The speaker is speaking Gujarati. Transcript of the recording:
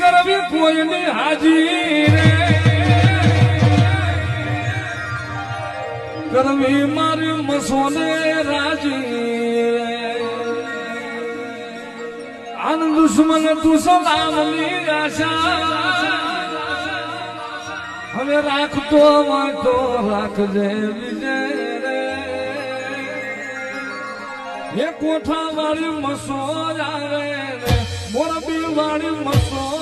કરવી કોઈની હાજી રે કરવી મારી મસોને રાજી આનંદ દુશ્મન તું સલામની આશા હવે રાખતો વાંચો રાખજે વિજય રે એ કોઠા વાળી મસો આવે રે મોરબી વાળી મસો